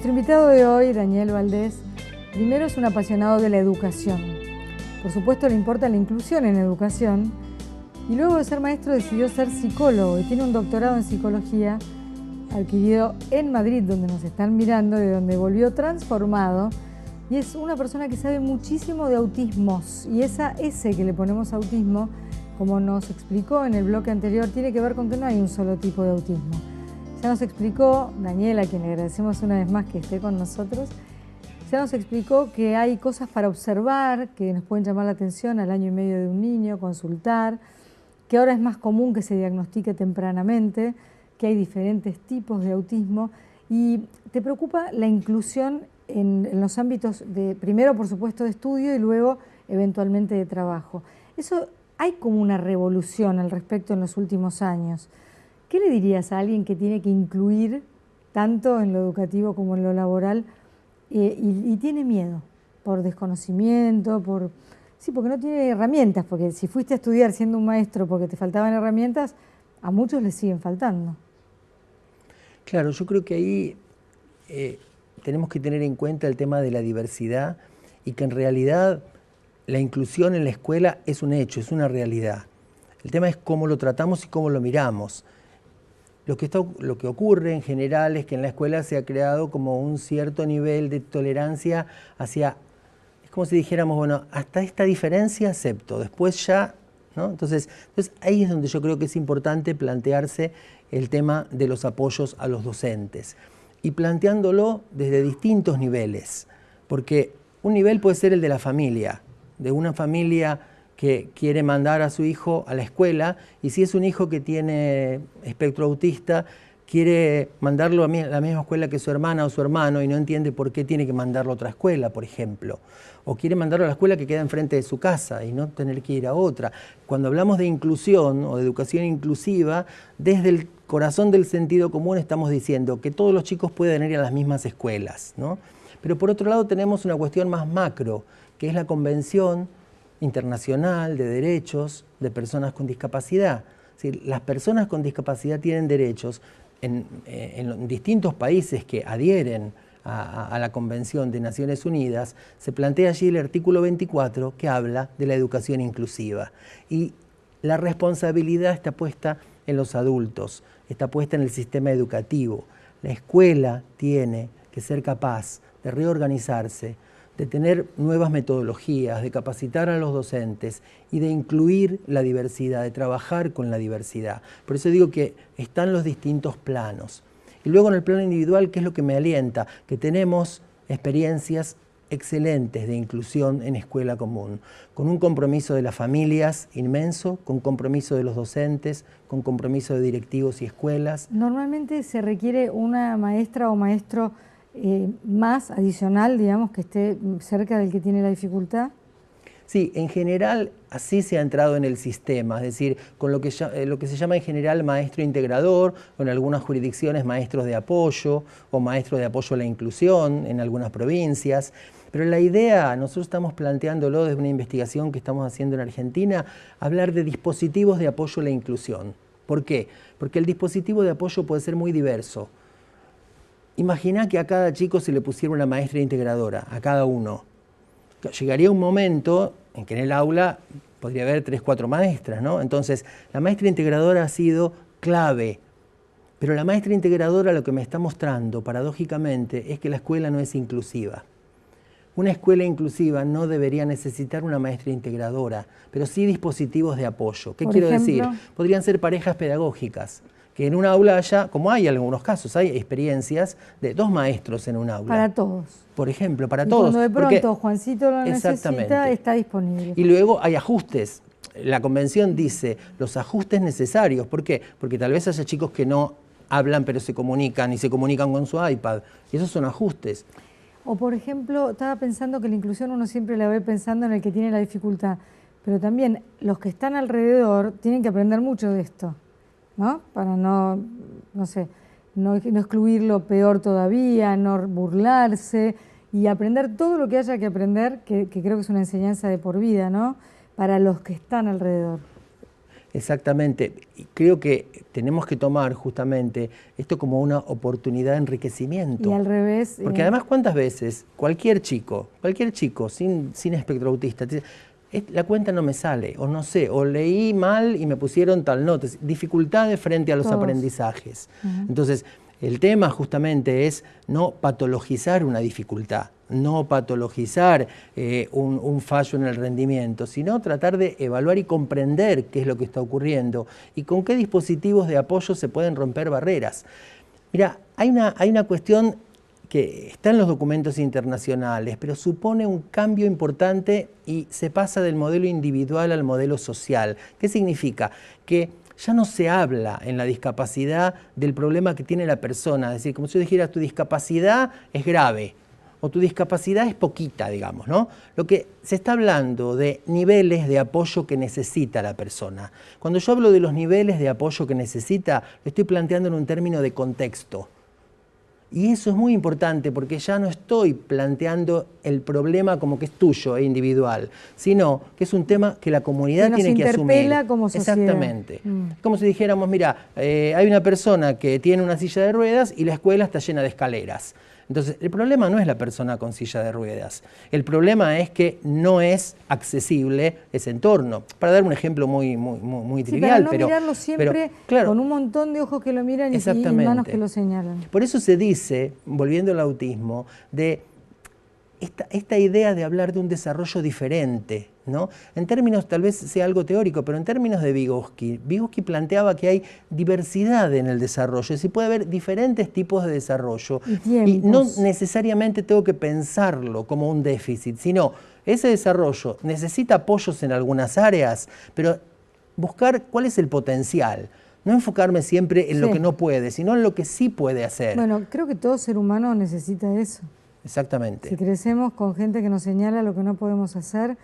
Nuestro invitado de hoy, Daniel Valdés, primero es un apasionado de la educación. Por supuesto le importa la inclusión en la educación y luego de ser maestro decidió ser psicólogo y tiene un doctorado en psicología adquirido en Madrid, donde nos están mirando, de donde volvió transformado, y es una persona que sabe muchísimo de autismos, y ese que le ponemos autismo, como nos explicó en el bloque anterior, tiene que ver con que no hay un solo tipo de autismo. Ya nos explicó Daniela, a quien le agradecemos una vez más que esté con nosotros, ya nos explicó que hay cosas para observar que nos pueden llamar la atención al año y medio de un niño, consultar, que ahora es más común que se diagnostique tempranamente, que hay diferentes tipos de autismo. ¿Y te preocupa la inclusión en los ámbitos de, primero por supuesto de estudio y luego eventualmente de trabajo? Eso, hay como una revolución al respecto en los últimos años. ¿Qué le dirías a alguien que tiene que incluir tanto en lo educativo como en lo laboral y tiene miedo por desconocimiento, porque no tiene herramientas? Porque si fuiste a estudiar siendo un maestro porque te faltaban herramientas, a muchos les siguen faltando. Claro, yo creo que ahí tenemos que tener en cuenta el tema de la diversidad y que en realidad la inclusión en la escuela es un hecho, es una realidad. El tema es cómo lo tratamos y cómo lo miramos. Lo que ocurre en general es que en la escuela se ha creado como un cierto nivel de tolerancia hacia, es como si dijéramos, bueno, hasta esta diferencia acepto, después ya, ¿no? Entonces ahí es donde yo creo que es importante plantearse el tema de los apoyos a los docentes y planteándolo desde distintos niveles, porque un nivel puede ser el de la familia, de una familia que quiere mandar a su hijo a la escuela, y si es un hijo que tiene espectro autista, quiere mandarlo a la misma escuela que su hermana o su hermano y no entiende por qué tiene que mandarlo a otra escuela, por ejemplo. O quiere mandarlo a la escuela que queda enfrente de su casa y no tener que ir a otra. Cuando hablamos de inclusión o de educación inclusiva, desde el corazón del sentido común estamos diciendo que todos los chicos pueden ir a las mismas escuelas, ¿no? Pero por otro lado tenemos una cuestión más macro, que es la Convención Internacional de Derechos de Personas con Discapacidad. Es decir, las personas con discapacidad tienen derechos en distintos países que adhieren a la Convención de Naciones Unidas. Se plantea allí el artículo 24 que habla de la educación inclusiva. Y la responsabilidad está puesta en los adultos, está puesta en el sistema educativo. La escuela tiene que ser capaz de reorganizarse, de tener nuevas metodologías, de capacitar a los docentes y de incluir la diversidad, de trabajar con la diversidad. Por eso digo que están los distintos planos. Y luego en el plano individual, ¿qué es lo que me alienta? Que tenemos experiencias excelentes de inclusión en escuela común, con un compromiso de las familias inmenso, con compromiso de los docentes, con compromiso de directivos y escuelas. Normalmente se requiere una maestra o maestro más adicional, digamos, que esté cerca del que tiene la dificultad. Sí, en general así se ha entrado en el sistema, es decir, con lo que se llama en general maestro integrador, o en algunas jurisdicciones maestros de apoyo o maestros de apoyo a la inclusión en algunas provincias. Pero la idea, nosotros estamos planteándolo desde una investigación que estamos haciendo en Argentina, hablar de dispositivos de apoyo a la inclusión. ¿Por qué? Porque el dispositivo de apoyo puede ser muy diverso. Imagina que a cada chico se le pusiera una maestra integradora, a cada uno. Llegaría un momento en que en el aula podría haber 3 o 4 maestras, ¿no? Entonces, la maestra integradora ha sido clave, pero la maestra integradora lo que me está mostrando, paradójicamente, es que la escuela no es inclusiva. Una escuela inclusiva no debería necesitar una maestra integradora, pero sí dispositivos de apoyo. ¿Qué quiero decir? Podrían ser parejas pedagógicas, que en un aula haya, como hay en algunos casos, hay experiencias de 2 maestros en un aula. Para todos. Por ejemplo, para y todos. Cuando de pronto Juancito lo necesita, está disponible. Y luego hay ajustes. La convención dice los ajustes necesarios. ¿Por qué? Porque tal vez haya chicos que no hablan pero se comunican y se comunican con su iPad. Y esos son ajustes. O por ejemplo, estaba pensando que la inclusión uno siempre la ve pensando en el que tiene la dificultad, pero también los que están alrededor tienen que aprender mucho de esto, ¿no? Para no excluirlo peor todavía, no burlarse y aprender todo lo que haya que aprender, que creo que es una enseñanza de por vida, ¿no? Para los que están alrededor. Exactamente. Y creo que tenemos que tomar justamente esto como una oportunidad de enriquecimiento. Y al revés. Porque además, ¿cuántas veces cualquier chico sin espectro autista, te dice, la cuenta no me sale, o no sé, o leí mal y me pusieron tal nota? Dificultades frente a los aprendizajes. Entonces, el tema justamente es no patologizar una dificultad, no patologizar un fallo en el rendimiento, sino tratar de evaluar y comprender qué es lo que está ocurriendo y con qué dispositivos de apoyo se pueden romper barreras. Mira, hay una cuestión que está en los documentos internacionales, pero supone un cambio importante y se pasa del modelo individual al modelo social. ¿Qué significa? Que ya no se habla en la discapacidad del problema que tiene la persona. Es decir, como si yo dijera, tu discapacidad es grave o tu discapacidad es poquita, digamos, ¿no? Lo que se está hablando de niveles de apoyo que necesita la persona. Cuando yo hablo de los niveles de apoyo que necesita, lo estoy planteando en un término de contexto. Y eso es muy importante porque ya no estoy planteando el problema como que es tuyo e individual, sino que es un tema que la comunidad tiene que asumir. Como sociedad. Exactamente. Es como si dijéramos, mira, hay una persona que tiene una silla de ruedas y la escuela está llena de escaleras. Entonces, el problema no es la persona con silla de ruedas. El problema es que no es accesible ese entorno. Para dar un ejemplo muy trivial. Para no mirarlo siempre claro, con un montón de ojos que lo miran y manos que lo señalan. Por eso se dice, volviendo al autismo, de esta idea de hablar de un desarrollo diferente, ¿no? En términos, tal vez sea algo teórico, pero en términos de Vygotsky planteaba que hay diversidad en el desarrollo, es decir, puede haber diferentes tipos de desarrollo y no necesariamente tengo que pensarlo como un déficit, sino ese desarrollo necesita apoyos en algunas áreas, pero buscar cuál es el potencial. No enfocarme siempre en lo que no puede, sino en lo que sí puede hacer. Bueno, creo que todo ser humano necesita eso. Exactamente. Si crecemos con gente que nos señala lo que no podemos hacer,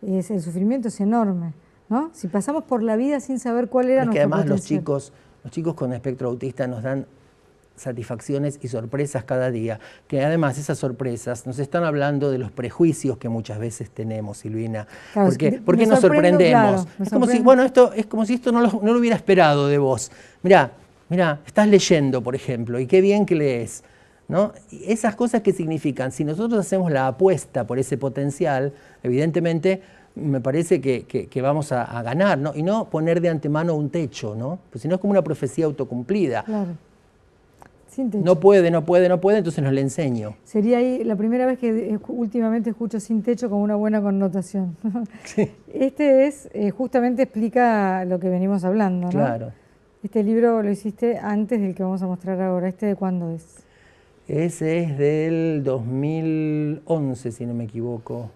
el sufrimiento es enorme, ¿no? Si pasamos por la vida sin saber cuál era nuestro potencial. Es que además los chicos con espectro autista nos dan satisfacciones y sorpresas cada día, que además esas sorpresas nos están hablando de los prejuicios que muchas veces tenemos, Silvina. Claro, ¿Por qué nos sorprendemos? Claro, es como si, bueno, esto es como si esto no lo hubiera esperado de vos. Mirá, estás leyendo, por ejemplo, y qué bien que lees, ¿no? Y esas cosas que significan, si nosotros hacemos la apuesta por ese potencial, evidentemente me parece que vamos a ganar, ¿no? Y no poner de antemano un techo, ¿no? Pues si no es como una profecía autocumplida. Claro. Sin techo. No puede, entonces no le enseño. Sería ahí la primera vez que últimamente escucho sin techo como una buena connotación. Sí. Este justamente explica lo que venimos hablando, ¿no? Claro. Este libro lo hiciste antes del que vamos a mostrar ahora. ¿Este de cuándo es? Ese es del 2011, si no me equivoco.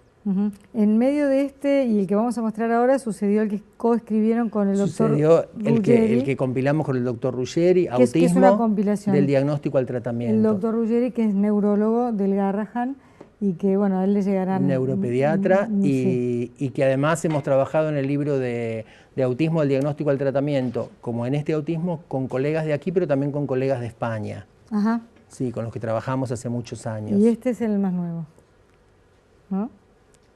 En medio de este y el que vamos a mostrar ahora sucedió el que coescribieron con el doctor Ruggeri, el que compilamos con el doctor Ruggeri, Autismo, que es una compilación del diagnóstico al tratamiento. El doctor Ruggeri, que es neurólogo del Garrahan y que, bueno, a él le llegarán... Neuropediatra y que además hemos trabajado en el libro de Autismo del diagnóstico al tratamiento, como en este autismo, con colegas de aquí, pero también con colegas de España. Ajá. Sí, con los que trabajamos hace muchos años. Y este es el más nuevo, ¿no?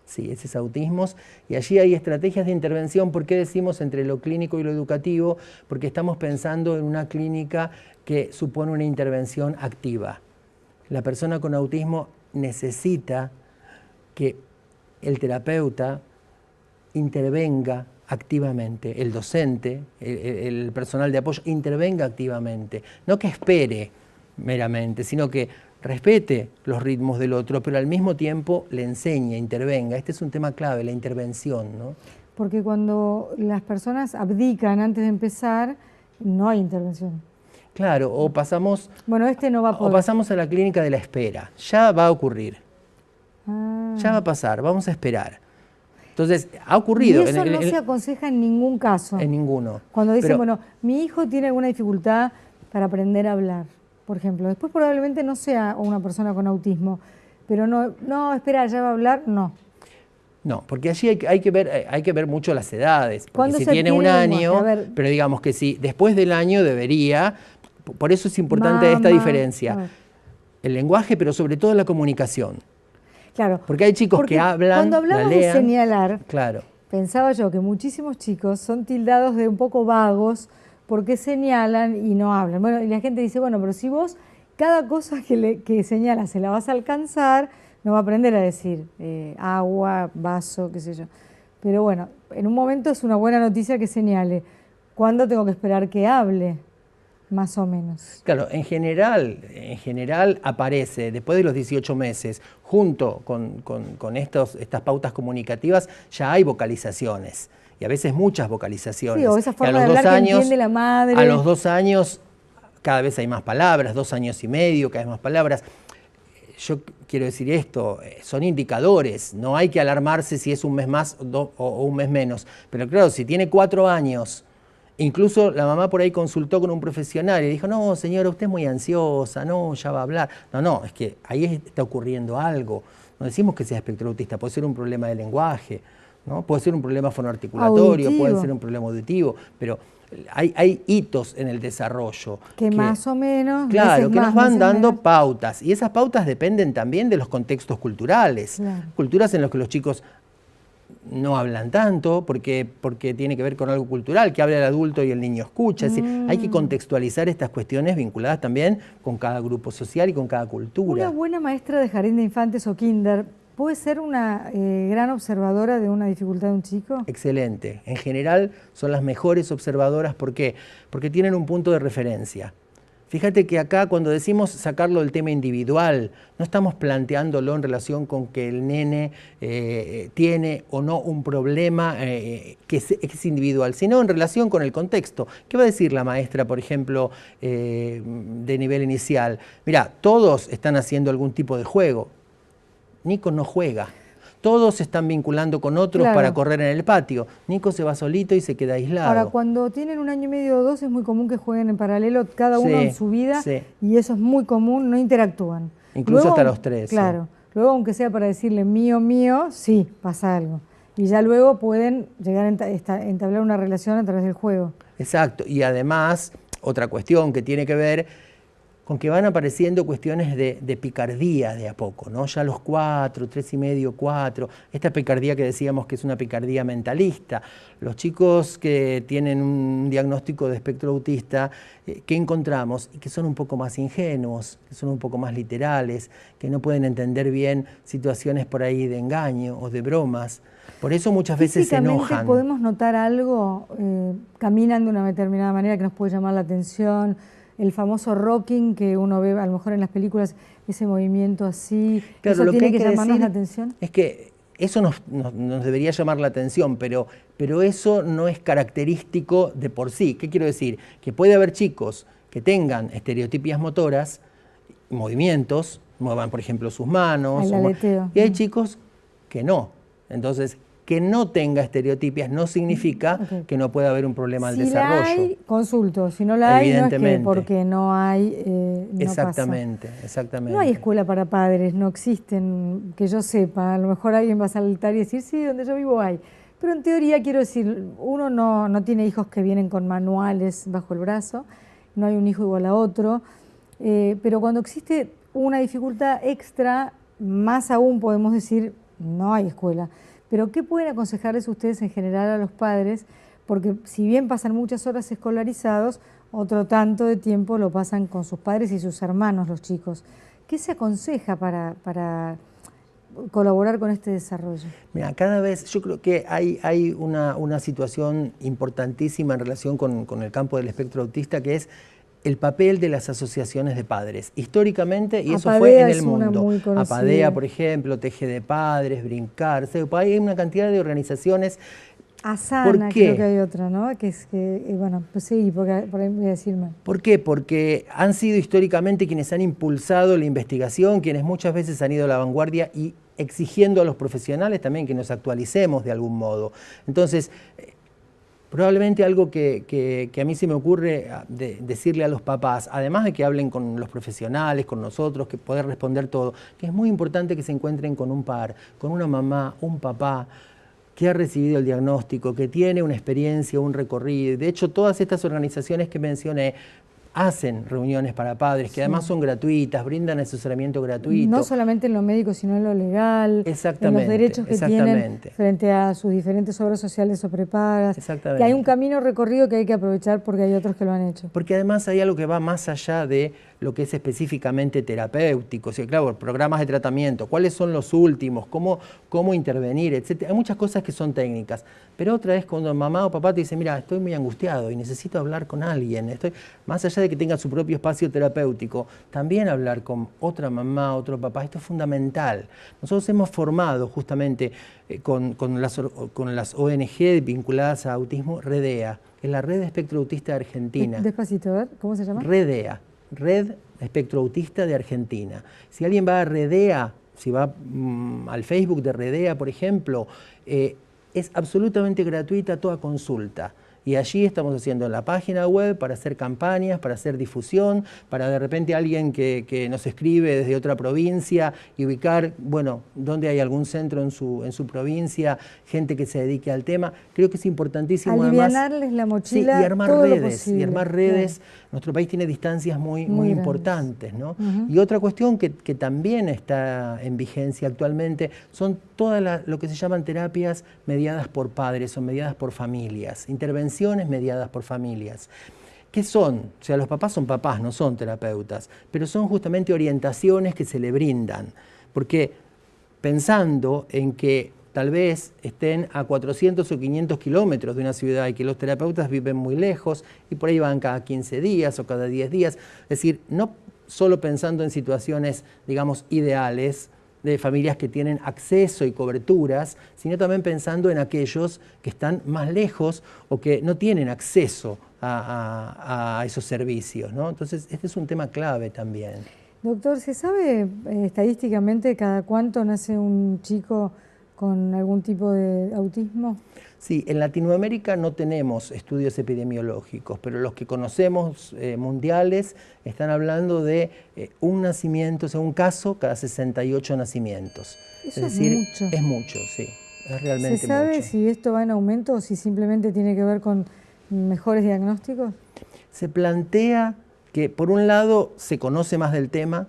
Sí, ese es Autismos, y allí hay estrategias de intervención. ¿Por qué decimos entre lo clínico y lo educativo? Porque estamos pensando en una clínica que supone una intervención activa. La persona con autismo necesita que el terapeuta intervenga activamente, el docente, el personal de apoyo intervenga activamente, no que espere meramente, sino que respete los ritmos del otro, pero al mismo tiempo le enseñe, intervenga. Este es un tema clave, la intervención, ¿no? Porque cuando las personas abdican antes de empezar, no hay intervención. Claro, o pasamos... Bueno, no va a poder. O pasamos a la clínica de la espera. Ya va a ocurrir. Ya va a pasar, vamos a esperar. Entonces, ha ocurrido. Y eso no se aconseja en ningún caso. En ninguno. Cuando dicen, bueno, mi hijo tiene alguna dificultad para aprender a hablar, por ejemplo. Después probablemente no sea una persona con autismo, pero no, espera, ya va a hablar, no. No, porque allí hay que ver mucho las edades. Porque si tiene un año, pero digamos que si después del año debería, por eso es importante esta diferencia. El lenguaje, pero sobre todo la comunicación. Claro. Porque hay chicos que hablan, cuando hablamos de señalar, claro, pensaba yo que muchísimos chicos son tildados de un poco vagos porque señalan y no hablan. Bueno, y la gente dice, bueno, pero si vos cada cosa que señalas se la vas a alcanzar, no va a aprender a decir agua, vaso, qué sé yo. Pero bueno, en un momento es una buena noticia que señale. ¿Cuándo tengo que esperar que hable? Más o menos. Claro, en general aparece después de los 18 meses, junto con estas pautas comunicativas, ya hay vocalizaciones. Y a veces muchas vocalizaciones. Sí, o esa forma de hablar que entiende la madre. A los 2 años cada vez hay más palabras, 2 años y medio, cada vez más palabras. Yo quiero decir esto, son indicadores, no hay que alarmarse si es un mes más o un mes menos. Pero claro, si tiene 4 años, incluso la mamá por ahí consultó con un profesional y dijo, no señora, usted es muy ansiosa, no, ya va a hablar. No, es que ahí está ocurriendo algo. No decimos que sea espectro autista, puede ser un problema de lenguaje, ¿no? Puede ser un problema fonoarticulatorio, auditivo. Puede ser un problema auditivo, pero hay hitos en el desarrollo. Que más o menos. Claro, que más, nos van dando pautas. Y esas pautas dependen también de los contextos culturales. Claro. Culturas en las que los chicos no hablan tanto, porque tiene que ver con algo cultural, que habla el adulto y el niño escucha. Es decir, hay que contextualizar estas cuestiones vinculadas también con cada grupo social y con cada cultura. Una buena maestra de jardín de infantes o kinder ¿puede ser una gran observadora de una dificultad de un chico? Excelente. En general son las mejores observadoras. ¿Por qué? Porque tienen un punto de referencia. Fíjate que acá cuando decimos sacarlo del tema individual, no estamos planteándolo en relación con que el nene tiene o no un problema que es individual, sino en relación con el contexto. ¿Qué va a decir la maestra, por ejemplo, de nivel inicial? Mirá, todos están haciendo algún tipo de juego. Nico no juega. Todos se están vinculando con otros para correr en el patio. Nico se va solito y se queda aislado. Ahora, cuando tienen 1 año y medio o 2 es muy común que jueguen en paralelo cada uno en su vida y eso es muy común, no interactúan. Incluso luego, hasta los 3. Claro. Luego, aunque sea para decirle mío, mío, sí, pasa algo. Y ya luego pueden llegar a entablar una relación a través del juego. Exacto. Y además, otra cuestión que tiene que ver con que van apareciendo cuestiones de picardía de a poco, ¿no? Ya a los 4, 3 y medio, 4, esta picardía que decíamos que es una picardía mentalista. Los chicos que tienen un diagnóstico de espectro autista, ¿qué encontramos? Y que son un poco más ingenuos, que son un poco más literales, que no pueden entender bien situaciones por ahí de engaño o de bromas. Por eso muchas veces se enojan. ¿Podemos notar algo? Caminan de una determinada manera que nos puede llamar la atención. El famoso rocking que uno ve a lo mejor en las películas, ese movimiento así, claro, ¿eso tiene que llamarnos la atención? Es que eso nos debería llamar la atención, pero eso no es característico de por sí. ¿Qué quiero decir? Que puede haber chicos que tengan estereotipias motoras, movimientos, muevan por ejemplo sus manos, y hay chicos que no. Entonces, que no tenga estereotipias no significa que no pueda haber un problema del desarrollo. Si la hay, consulto. Si no la hay, no es que porque no hay, no exactamente, pasa. Exactamente. No hay escuela para padres, no existen, que yo sepa. A lo mejor alguien va a saltar y decir, sí, donde yo vivo hay. Pero en teoría, quiero decir, uno no tiene hijos que vienen con manuales bajo el brazo, no hay un hijo igual a otro. Pero cuando existe una dificultad extra, más aún podemos decir, no hay escuela. Pero ¿qué pueden aconsejarles ustedes en general a los padres? Porque si bien pasan muchas horas escolarizados, otro tanto de tiempo lo pasan con sus padres y sus hermanos, los chicos. ¿Qué se aconseja para colaborar con este desarrollo? Mira, cada vez yo creo que hay una situación importantísima en relación con el campo del espectro autista, que es el papel de las asociaciones de padres. Históricamente, y eso fue en el mundo. APADEA, por ejemplo, Teje de Padres, Brincar, hay una cantidad de organizaciones. Asana, creo que hay otra, ¿no? Bueno, pues sí, por ahí voy a decir mal. ¿Por qué? Porque han sido históricamente quienes han impulsado la investigación, quienes muchas veces han ido a la vanguardia y exigiendo a los profesionales también que nos actualicemos de algún modo. Entonces, probablemente algo que a mí se me ocurre decirle a los papás, además de que hablen con los profesionales, con nosotros, que poder responder todo, que es muy importante que se encuentren con un par, con una mamá, un papá, que ha recibido el diagnóstico, que tiene una experiencia, un recorrido. De hecho, todas estas organizaciones que mencioné hacen reuniones para padres, que además son gratuitas, brindan asesoramiento gratuito. No solamente en lo médico, sino en lo legal, en los derechos que tienen frente a sus diferentes obras sociales o prepagas. Que hay un camino recorrido que hay que aprovechar porque hay otros que lo han hecho. Porque además hay algo que va más allá de lo que es específicamente terapéutico. O sea, claro, programas de tratamiento, cuáles son los últimos, cómo intervenir, etc. Hay muchas cosas que son técnicas, pero otra es cuando mamá o papá te dice, mira, estoy muy angustiado y necesito hablar con alguien. Más allá de que tenga su propio espacio terapéutico, también hablar con otra mamá, otro papá, esto es fundamental. Nosotros hemos formado justamente con las ONG vinculadas a autismo, REDEA, que es la Red de Espectro Autista de Argentina. Despacito, a ver, ¿cómo se llama? REDEA, Red Espectro Autista de Argentina. Si alguien va a REDEA, si va al Facebook de REDEA, por ejemplo, es absolutamente gratuita toda consulta. Y allí estamos haciendo la página web para hacer campañas, para hacer difusión, para de repente alguien que nos escribe desde otra provincia y ubicar, bueno, dónde hay algún centro en su provincia, gente que se dedique al tema. Creo que es importantísimo alivianarles la mochila, sí, y armar todo redes, lo posible. Y armar redes. Claro. Nuestro país tiene distancias muy importantes, ¿no? Y otra cuestión que también está en vigencia actualmente son todas lo que se llaman terapias mediadas por padres o mediadas por familias, intervenciones mediadas por familias. ¿Qué son? O sea, los papás son papás, no son terapeutas, pero son justamente orientaciones que se le brindan, porque pensando en que tal vez estén a 400 o 500 kilómetros de una ciudad y que los terapeutas viven muy lejos y por ahí van cada 15 días o cada 10 días. Es decir, no solo pensando en situaciones, digamos, ideales de familias que tienen acceso y coberturas, sino también pensando en aquellos que están más lejos o que no tienen acceso a esos servicios, ¿no? Entonces, este es un tema clave también. Doctor, ¿se sabe estadísticamente cada cuánto nace un chico con algún tipo de autismo? Sí, en Latinoamérica no tenemos estudios epidemiológicos, pero los que conocemos mundiales están hablando de un nacimiento, o sea, un caso cada 68 nacimientos. Eso es decir, mucho. Es mucho, sí, es realmente mucho. ¿Se sabe si esto va en aumento o si simplemente tiene que ver con mejores diagnósticos? Se plantea que por un lado se conoce más del tema,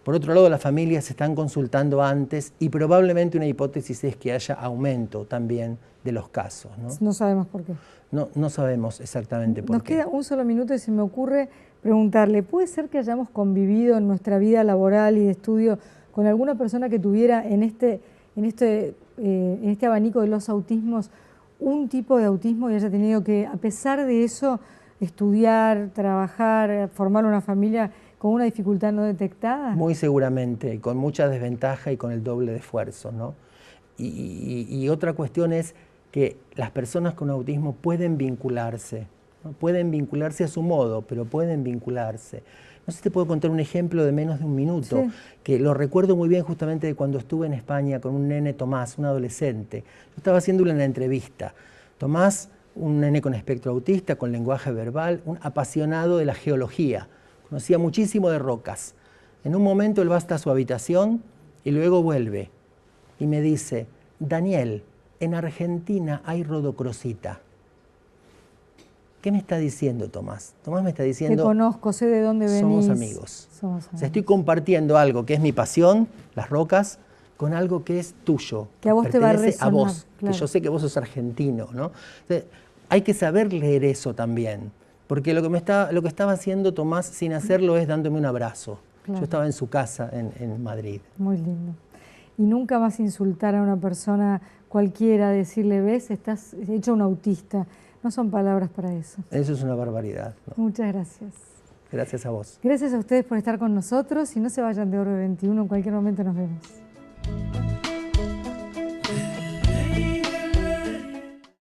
por otro lado las familias se están consultando antes y probablemente una hipótesis es que haya aumento también de los casos, ¿no? No sabemos por qué. No sabemos exactamente por qué. Nos queda un solo minuto y se me ocurre preguntarle, ¿puede ser que hayamos convivido en nuestra vida laboral y de estudio con alguna persona que tuviera en este abanico de los autismos un tipo de autismo y haya tenido que, a pesar de eso, estudiar, trabajar, formar una familia con una dificultad no detectada? Muy seguramente, con mucha desventaja y con el doble de esfuerzo, ¿no? Y otra cuestión es que las personas con autismo pueden vincularse, ¿no? Pueden vincularse a su modo, pero pueden vincularse. No sé si te puedo contar un ejemplo de menos de un minuto, que lo recuerdo muy bien justamente de cuando estuve en España con un nene, Tomás, un adolescente. Yo estaba haciéndole una entrevista. Tomás, un nene con espectro autista, con lenguaje verbal, un apasionado de la geología. Conocía muchísimo de rocas. En un momento él va hasta su habitación y luego vuelve y me dice, Daniel, en Argentina hay rodocrosita. ¿Qué me está diciendo Tomás? Tomás me está diciendo... Te conozco, sé de dónde venís. Somos amigos. Somos amigos. O sea, estoy compartiendo algo que es mi pasión, las rocas, con algo que es tuyo. Que a vos te va a resonar. A vos, claro. Que yo sé que vos sos argentino, ¿no? Entonces, hay que saber leer eso también. Porque lo que estaba haciendo Tomás sin hacerlo es dándome un abrazo. Claro. Yo estaba en su casa en Madrid. Muy lindo. Y nunca más insultar a una persona cualquiera, decirle, ves, estás hecho un autista. No son palabras para eso. Eso es una barbaridad, ¿no? Muchas gracias. Gracias a vos. Gracias a ustedes por estar con nosotros y no se vayan de Orbe 21, en cualquier momento nos vemos.